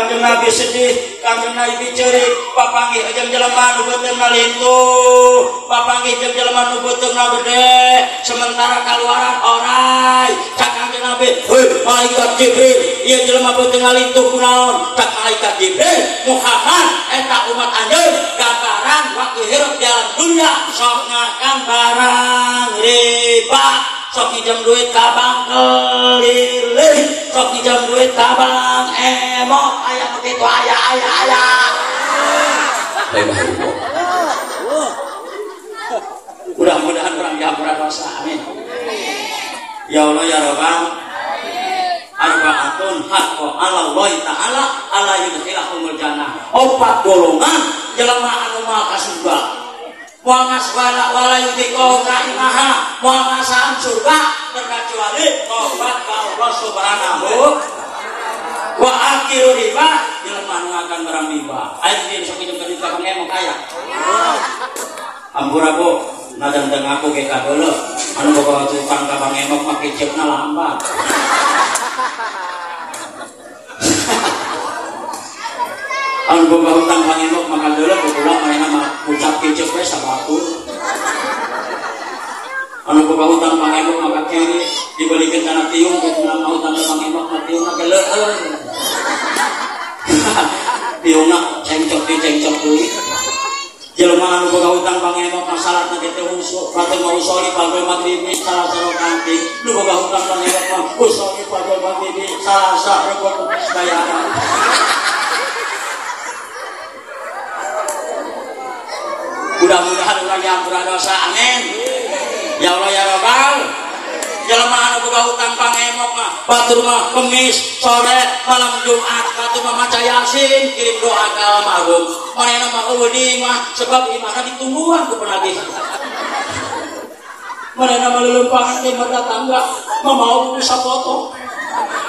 Kanjeng Nabi sedih, Kanjeng Nabi cerik, papanggih jeung jelema nu beuteungna lintu, papanggih jeung jelema nu beuteungna gede, sementara kaluaran orai. Cak Kanjeng Nabi, "Heuh, malaikat Jibril, ieu jelema beuteungna lintu kunaon?" Cak malaikat Jibril, "Muhammad eta umat anjeun gambaran waktu hirup di alam dunia sok ngakan barang riba, sok pinjam duit ka bank keliling, sok pinjam duit ka bank emot, aya begitu aya. Mudah-mudahan orang diampura dosa, amin. Ya Allah ya Rabbal arba'atun haqqo 'ala Allah ta'ala ala yudkhilahumul jannah. 4 golongan jelema anu moal ka surga. Moal ngaswala wala yudhiko rahimaha, moal ngasaan surga terkecuali tobat ka Allah Subhanahu wa akhiru riba, jelema anu akan barang riba. Ayo kita sok jeung ka pangemo kaya. Ampura Bu, nadan teng aku ge kadeuleu anu boga utang ka pangemo mah kiceupna lambat. Anu boga hutang pangemok makan dulu pulang manehna mah ucap kicep we sabatur. Anu boga hutang pangemok maka kiri dibalikin kana tiung kudu mau hutang pangemok mah tiungna geleueur. Tiungna cengcok deui. Jelema anu boga hutang pangemok mah salatna teh husuk, patung mau usoli pagel maghrib salah saro kanting. Nu boga hutang pangemok mah usoli pagel maghrib salah saro bayaran. Mudah-mudahan urang diampura dosa, amin. Ya Allah ya Rabbal. Jelema anu boga hutang pangemok mah batur mah Kemis sore malam Jumat batur mah maca Yasin kirim doa ka almarhum. Manehna mah eueuh mah sebab imahna ditungguan ku penagih. Manehna mah leuleumpangan ke mata tangga mah mau bisa foto.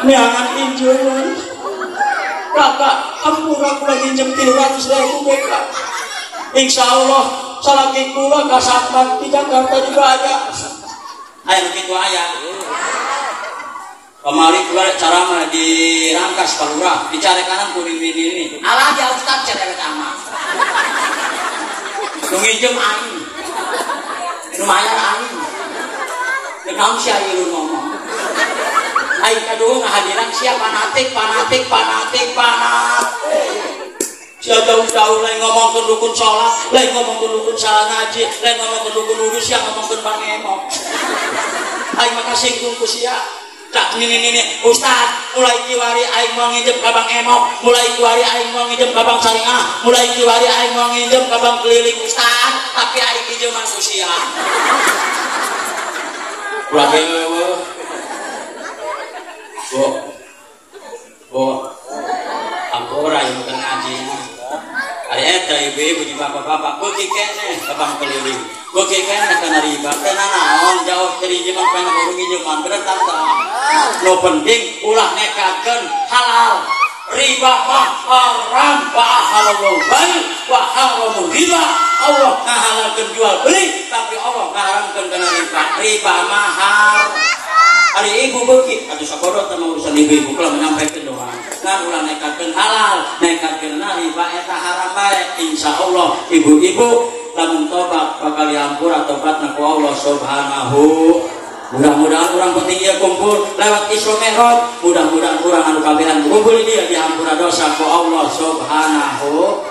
Neangan injeun. Kakak, ampura kula nginjem 300.000 beka. Insya Allah salaki kula kasatman di Jakarta juga ada. Ayo begitu ayah. Kemarin kula cara di Rangkas Palura dicari kanan kuring ini. Alah dia ustaz cerewet amat. Nginjem aing. Lumayan aing. Kenapa sih aing ngomong? Aing kadung ngahadiran siapa fanatik. Sia jauh-jauh lain ngomong ke dukun sholat, lain ngomong ke dukun salah ngaji, lain ngomong ke dukun urus, yang ngomong ke pangemok. Aing makasih ku sia. Tak ini Ustaz, mulai kiwari aing mau nginjem ka Bang Emok, mulai kiwari aing mau nginjem ka Bang Syariah, mulai kiwari aing mau nginjem ka Bang Keliling Ustaz, tapi aing pinjeman ku sia. Ulah gewe. Bo. Ampura yang bukan ngaji. Ari eta ibu-ibu di bapak-bapak beuki keneh ka Bang Keliling. Beuki keneh kana riba. Teu naon jauh teu dijeman kana urang ngijeman bener tanta. Nu penting ulah nekatkeun halal. Riba mah haram wa halalul bai wa haramul riba. Allah ngahalalkeun jual beli tapi Allah ngaharamkeun kana riba. Riba mah haram. Ari ibu beuki atuh sakodot mah urusan ibu-ibu kula menyampaikan doa. Ngan ulah nekatkeun halal, nekatkeun riba eta haram bae. Insyaallah ibu-ibu lamun tobat bakal diampura tobatna ku Allah Subhanahu. Mudah-mudahan urang penting ieu kumpul lewat Isra Mi'raj. Mudah-mudahan urang anu kabehan kumpul dia diampura dosa ku Allah Subhanahu.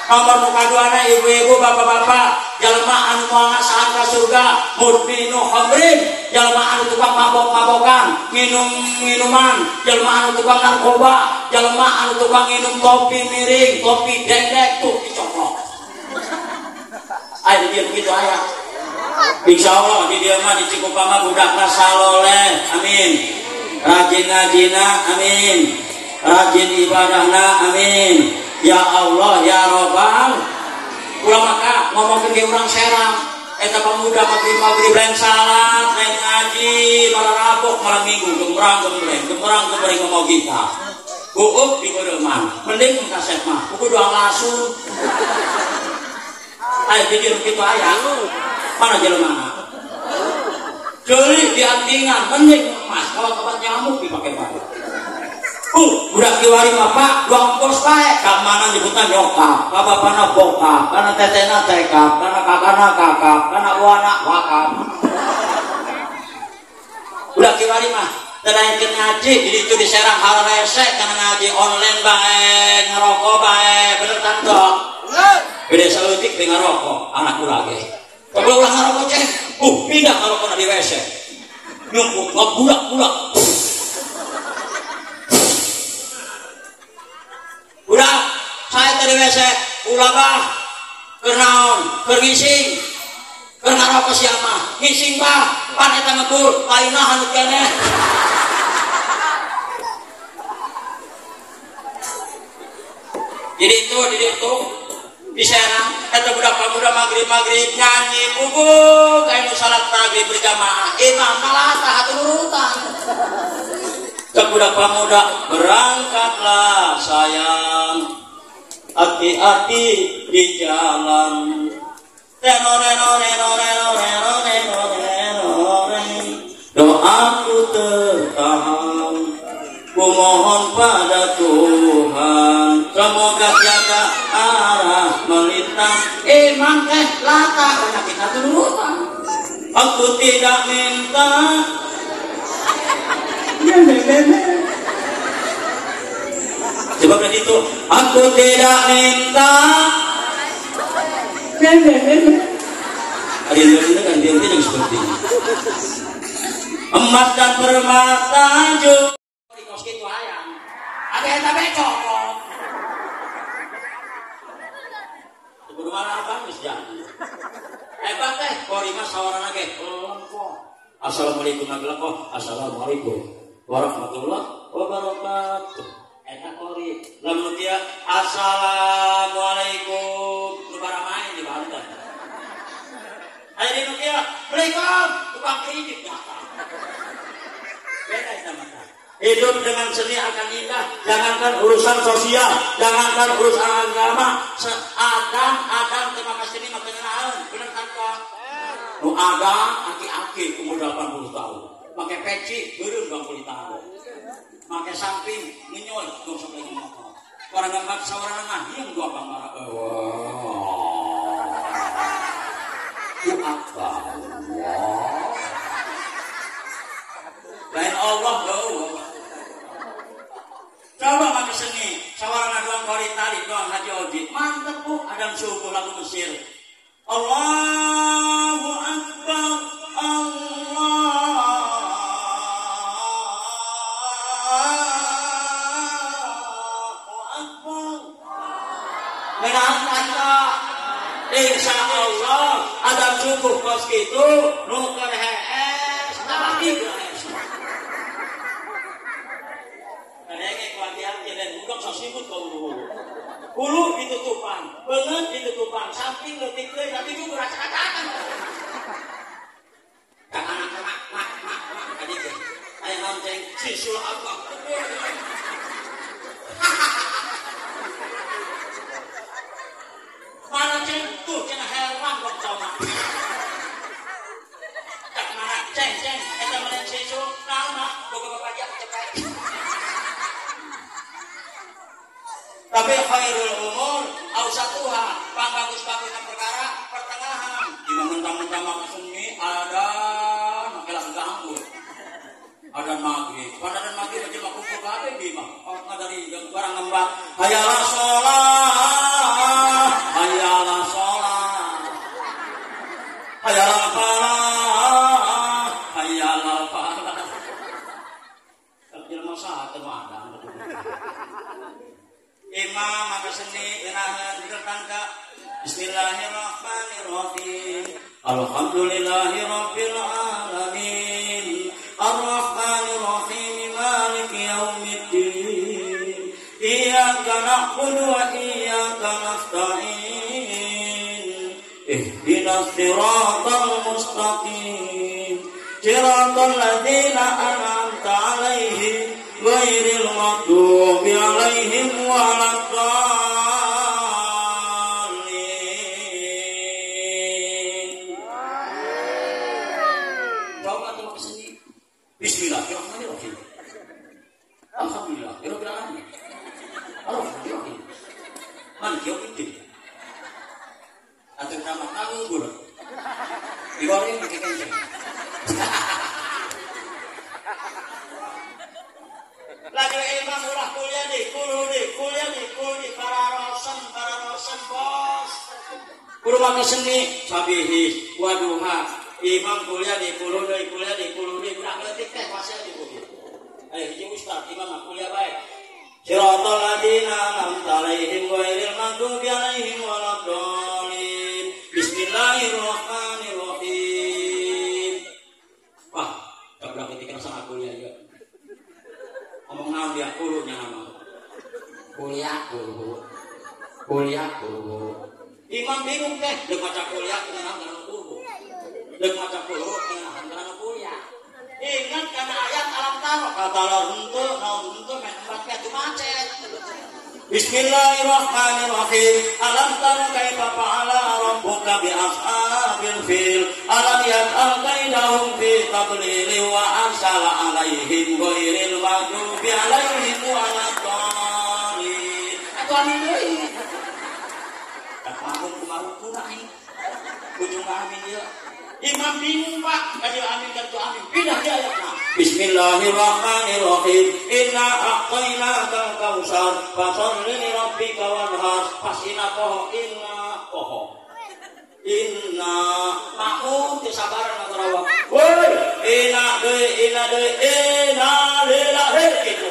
Nomor muka duana ibu-ibu bapak-bapak jalma anu moal ngasaan ka surga mudminu khamrin, jalma anu tukang mabok-mabokan minum-minuman, jalma anu tukang narkoba, jalma anu tukang minum kopi miring, kopi dendek tuh dicoplok. Ayo dia begitu ayah. Insyaallah di dia mah di Cikupama budakna saloleh, amin. Rajin ngajina, amin. Rajin ibadahna, amin. Ya Allah ya Rabbal ulama ka ngomong ke urang Serang eta pemuda maghrib lain salat lain ngaji malah rabok malah minggu gembrang ngomong kita buuk di keureman mending kaset mah buku doang langsung ayo jadi begitu ayah mana jelema geulih di antingan mending emas kalau tempat nyamuk dipakai batu Budak kiwari bapak, dua bos baik. Kak mana nyebutan nyokap, bapakna bokap, karena tetena tekap, karena kakana kakap, karena anak wakap. Budak kiwari mah, terakhir ngaji, jadi itu diserang hal resek, karena ngaji online baik, ngerokok baik, bener kan dong? Beda seutik dengan rokok, anakku lagi. Kalau ulah ngerokok ceng, pindah ngerokok di WC, nyumpuk, ngebulak-bulak. Udah, saya tadi WC, ulah bah, kernaon, kergising, kerna rokok siapa, ngising bah, paneta ngebul, lainah hanut kene. Jadi itu, diserang, kata budak maghrib nyanyi, bubuk, kayak salat maghrib berjamaah, imam malah tahat urutan. Budak pemuda berangkatlah sayang, hati-hati di jalan. Doaku tertahan, ku mohon pada Tuhan, semoga jaga arah melintang. Emang lata banyak kita turutan. Aku tidak minta. Coba berarti itu, aku tidak minta. Ada yang kan dia tidak seperti ini. Emas dan permata juga. Di kos itu ayam. Ada yang tak cokok. Sebelum abang bisa jadi. Hebat teh, korima sawaran lagi. Assalamualaikum warahmatullahi wabarakatuh. Assalamualaikum warahmatullahi wabarakatuh. Eta kori lamun dia assalamualaikum nu baramain di Banten. Aya di nu kieu, "Assalamualaikum," tukang kredit datang. Beda eta mah. Hidup dengan seni akan indah, jangankan urusan sosial, jangankan urusan agama, Adam terima kasih ini makin naon, bener kan kok? Nu Adam aki-aki umur 80 tahun, pakai peci beureum 20 tahun. Pakai samping menyol dong sampai ngomong. Orang gambar sawarana mah yang dua bangara. Ku apa? Lain Allah loh. Coba pakai seni sawarana doang kori tali doang Haji Oji. Mantep Bu, Adam suku lagu Mesir. Allahu Akbar, Allah. Insya Allah ada cukup kos gitu nuker HS tapi kadang-kadang kuatian dan budak sasibut kau hulu ditutupan banget ditutupan samping letik tapi juga racak-racakan kan anak-anak mak adik ayah lonceng sisul apa mana ceng tuh cina hewan kok sama tak mana ceng eta mana sisu nama bapak dia cepet tapi khairul umur ausatuha bagus-bagusnya perkara pertengahan di mentang-mentang maka seni ada makilah ganggu ada maghrib pada dan maghrib aja mah kumpul kabeh di mah dari barang ngembang hayalah sholat hayalah sholat hayalah falah hayalah falah terjemah sah ada imam maka seni genahan bertangka bismillahirrahmanirrahim alhamdulillahi rabbil alamin arrahmanirrahim maliki yaumiddin iyyaka na'budu wa iyyaka nasta'in ihdinas siratal mustaqim siratal ladzina an'amta 'alaihim ghairil maghdubi 'alaihim waladdallin. Coba tuh kesini. Bismillahirrahmanirrahim. Alhamdulillah. digoreng pakai kenceng. Lagi imam ulah kuliah di para rosen bos. Kudu make seni sabihi waduha. Imam kuliah di kuliah udah ngeutik teh pasal di kuliah. Ayo hiji ustaz imam kuliah bae. Siratal ladzina an'amta 'alaihim ghairil maghdubi 'alaihim waladdallin. Bismillahirrahmanirrahim. Wah, tak ketika saat kuliah ya. Ngomong naon dia kulunya nama. Kuliah. Imam bingung teh, deuk maca kuliah kenapa kana kuliah. Deuk maca kuliah kuliah. Ingat kana ayat alam taro kata henteu naon henteu meh tempat teh macet. Bismillahirrahmanirrahim. Alam taro kaifa fa'ala rabbuka bi ashabil fil. Alam yaj'al kaidahum fi tadlil wa arsala 'alaihim ghairil maghdubi 'alaihim waladdallin. Atuh anu deui. Tak mau kumaha ujung amin dia. Imam bingung pak, kajil amin kartu amin. Pindah dia ayatnya. Bismillahirrahmanirrahim. Inna a'tainakal kautsar fasholli li rabbika wanhar. Pasina poho inna mahum kesabaran matarawa. Woi, inna lillahi gitu.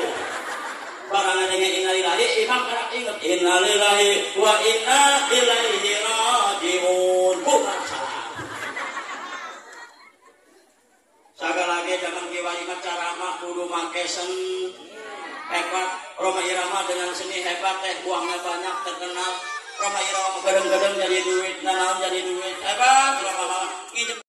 Barang adanya inna lillahi, imam kana ingat inna lillahi wa inna ilaihi rajiun. Bukan salah. Sagala ge zaman kiwari ceramah kudu make seni hebat. Roma Irama dengan seni hebat teh uangnya banyak terkenal. Roma Irama gedeng-gedeng jadi duit, nanaon jadi duit hebat. Roma ngidep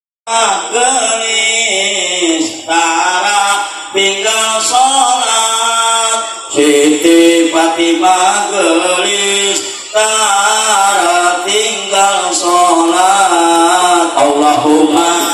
gelis tara tinggal sholat. Siti Fatimah gelis tara tinggal sholat. Allahumma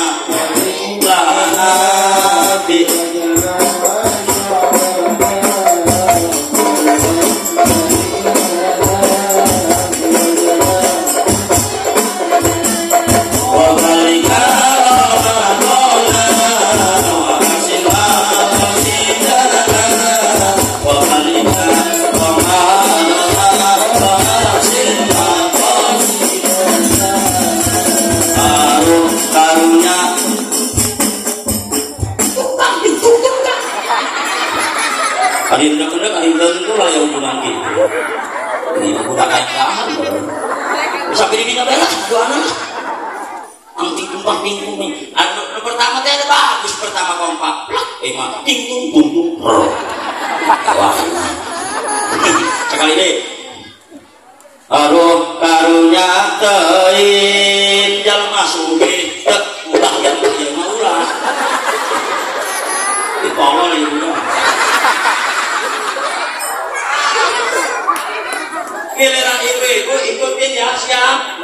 itu lah yang hubungan gitu. Ini udah kayak kahan. Bisa pilih-pilih belas dua anak. Angting tumpah tinggung. Anu pertama teh ada bagus pertama kompak. Mah tinggung tunggung. Wah. Sekali deh. Aduh karunya teuing jalma sugih teu ulah yang jelema ulah. Ditolol ieu. Giliran ibu ikutin ya siap.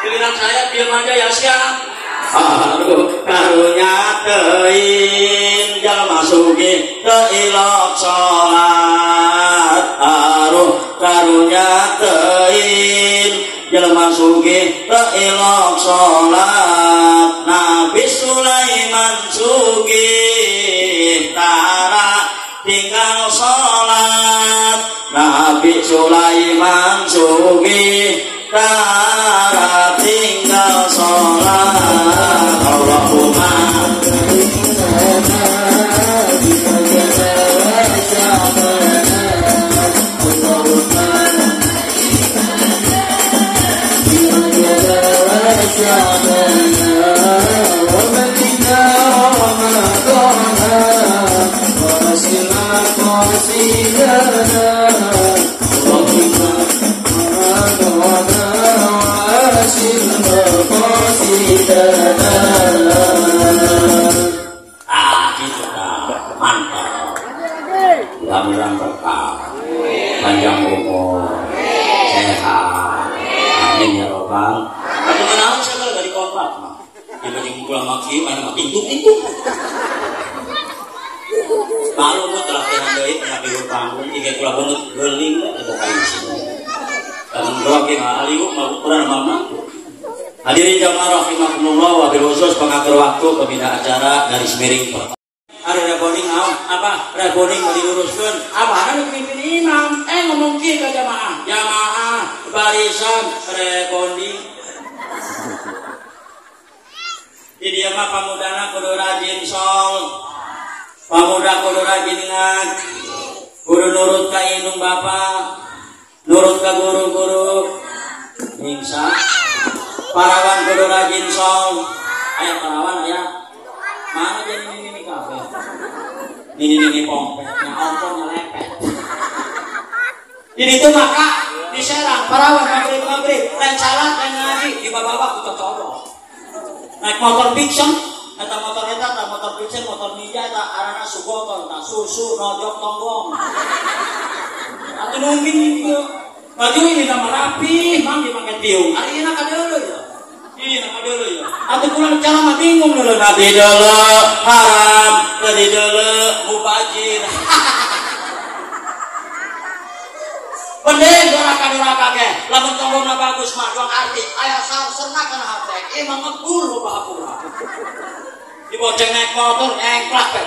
Giliran saya diam aja ya siap. Aduh karunya teuing jalma sugih teu ilok salat. Aduh karunya teuing jalma sugih teu ilok salat. Nabi Sulaiman sugih tara tinggal salat. Nabi Sulaiman sugih tara tinggal sholat. Allahumma mantap. Mudah-mudahan berkah, panjang umur, sehat. Amin ya robbal. Aku kenal sekali dari kompak. Dibanding pulang maki, mana maki tinggung. Malu mu telah kena deui pernah bihur panggung, tiga kula beungeut geuling atau kain sini. Dan dua kena aliu mau ukuran mama. Hadirin jamaah rahimakumullah, wabil khusus pengatur waktu pembina acara garis miring pertama. Ada reboning apa? Reboning mau diluruskan. Apa ada pimpin imam? Ngomong ke jamaah. Jamaah barisan reboning. Di dia mah pamudana kudu rajin sol. Pamuda kudu rajin ngat. Kudu nurut ka indung bapak. Nurut ka guru-guru. Insya parawan kudu rajin sol. Ayah parawan ayah. Mana jadi ini kafe? Ini pompet, yang ongkong melepet. Jadi itu maka diserang parawan maghrib, lain salat, lain ngaji, di bawah kita colok. Naik motor fiction, eta motor fiction, motor ninja, eta arana sugoton, tak susu, nojok tonggong. Atau nungguin itu. Baju ini nama rapi, mang dipakai tiung. Hari ini nak dulu ya. Ini nak dulu ya. Atau pulang cara mah bingung dulu. Tadi dulu haram, tadi dulu mubajir. Pendek doraka ke. Lamun tonggongna bagus mah dong arti. Aya sarserna kana hate. Emang ngebul loba hapura. Diboceng naik motor engklak.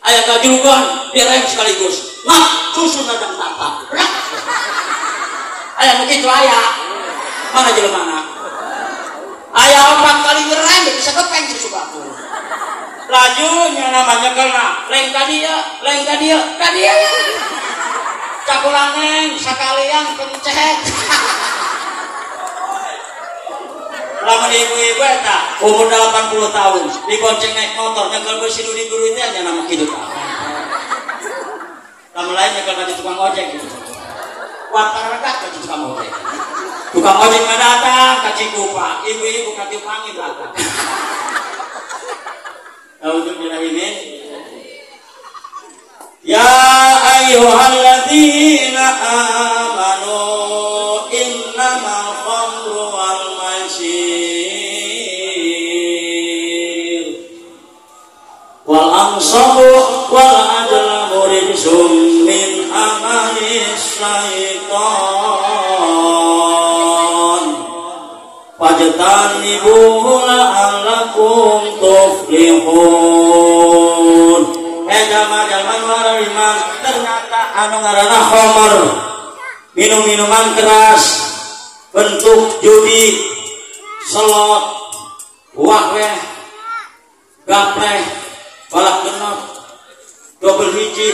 Ayah kajugan direm sekaligus nak susu nadang tata ayah begitu ayah mana jelema ayah 4 kali ngerem bisa kepeng susu batu laju yang namanya kena lain kadia cakulaneng sakalian pencet lamun ibu-ibu eta umur 80 tahun dibonceng naik motor nyekel besi nu di guru itu aja nama hidup lamun lain nyekel ka tukang ojek gitu warta redak ka tukang ojek mah datang ka Cikupa ibu-ibu ka Tipangi belakang untuk dirahimin ya ayyuhalladzina amanu innamal khamru wal wal ansabu wal adlamu rijsum min amalis syaitan fajtanibuhu la'allakum tuflihun. Jamaah warahman ternyata anu ngaranna khamr minum-minuman keras bentuk judi selot wahweh gapleh balak genep double hiji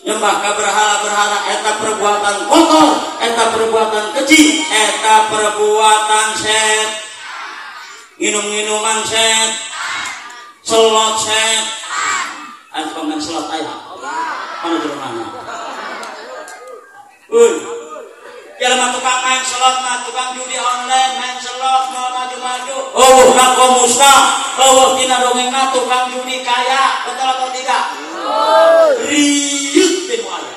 nyembah ka berhala-berhala eta perbuatan kotor eta perbuatan keji eta perbuatan set minum-minuman set selot set anu pemain selot aya mana jelema jelema tukang main selot mah tukang judi online main selot mau maju-maju nak musnah tina dongengna tukang judi kaya betul atau tidak riut ben waya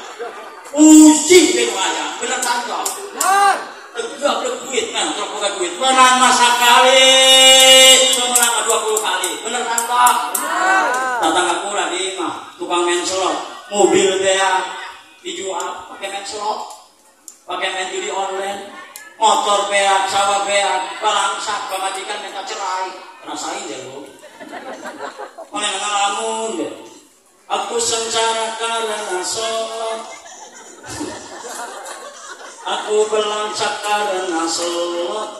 pusing ben waya bener tangkap tegak duit nah terus buka duit menang masa kali menang 20 kali bener tangkap tatangga kula di mah tukang main selot mobil teh dijual pakai main selot pakai main judi online motor beak sawah beak balangsak pamajikan minta cerai rasain deh lu mana ngalamun deh aku sengsara karena sholat aku belangsak karena sholat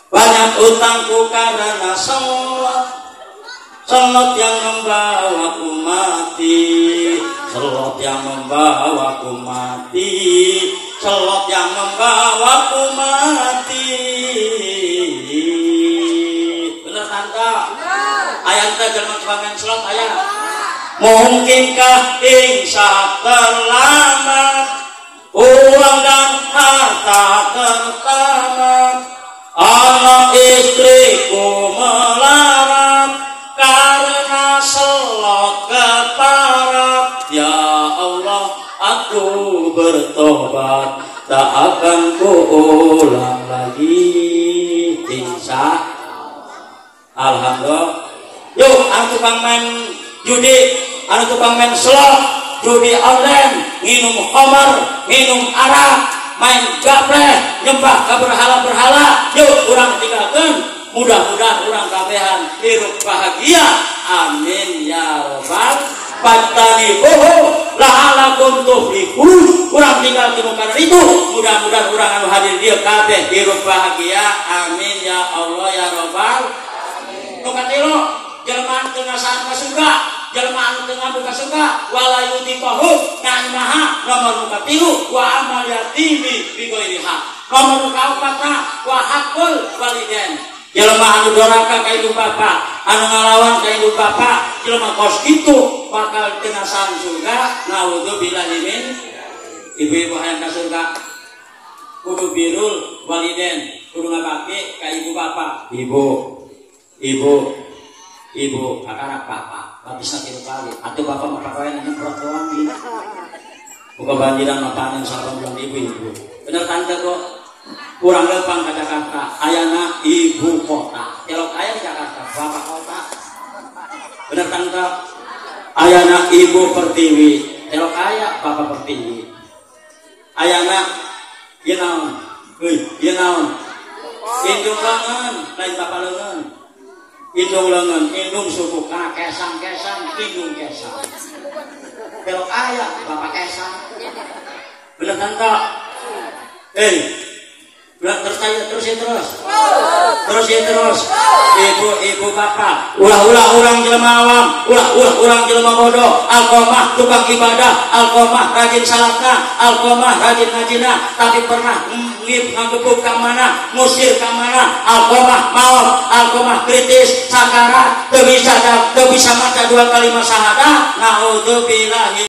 banyak utangku karena sholat selot yang membawaku mati selot yang membawaku mati selot yang membawaku mati bener tante ayat teh jelema sebagian selot ayat mungkinkah insya terlambat uang dan harta tertamat anak istriku melarat karena selot keparat ya Allah aku bertobat tak akan kuulang lagi insya alhamdulillah yuk anu tukang main judi anu tukang main slot judi online minum khamar minum arak main gapleh nyembah ka berhala-berhala. Yuk urang tinggalkeun. Mudah-mudahan urang kabehan hirup bahagia. Amin ya robbal patani boho la'alakum tuflihun. Urang tinggalkeun kana itu. Mudah-mudahan urang anu hadir dieu kabeh hirup bahagia. Amin ya Allah ya robbal. Nu katilu jelema teu ngasaan ka surga, jelema anu teu ngabuk ka surga, wala yutiqahu naimaha. Nomor nu katilu wa amal yatimi bi ghairi haq. Nomor nu kaopatna wa haqqul walidain. Jelema anu doraka ka ibu bapa, anu ngalawan ka ibu bapa, jelema kos kitu bakal teu ngasaan surga. Naudzubillahi min. Ibu-ibu hayang ka surga kudu birrul walidain, kudu ngabakti ka ibu bapa. Ibu kakak papa bisa tiru kali atau bapak mapakain ini peraturan ini buka banjiran makanan sarang bulan ibu bener tante kok kurang lempang ke Jakarta ayana ibu kota telok ayah di Jakarta bapak kota bener tante ayana ibu pertiwi telok ayah bapak pertiwi ayana yenaon indung lengan lain bapak lengan indung lengan, indung suku, karena kesang, indung kesang. Belok ayah, bapak kesang. Bener kan tak? Terus. Ibu bapak, ulah orang jelema awam, ulah orang jelema bodoh. Alqomah tukang ibadah, alqomah rajin salatna, alqomah rajin ngajina, tapi pernah ngagebuk ka mana, musir ka mana. Alqomah maut, alqomah kritis, sakarat, teu bisa maca 2 kalimat syahadah. Naudzubillahi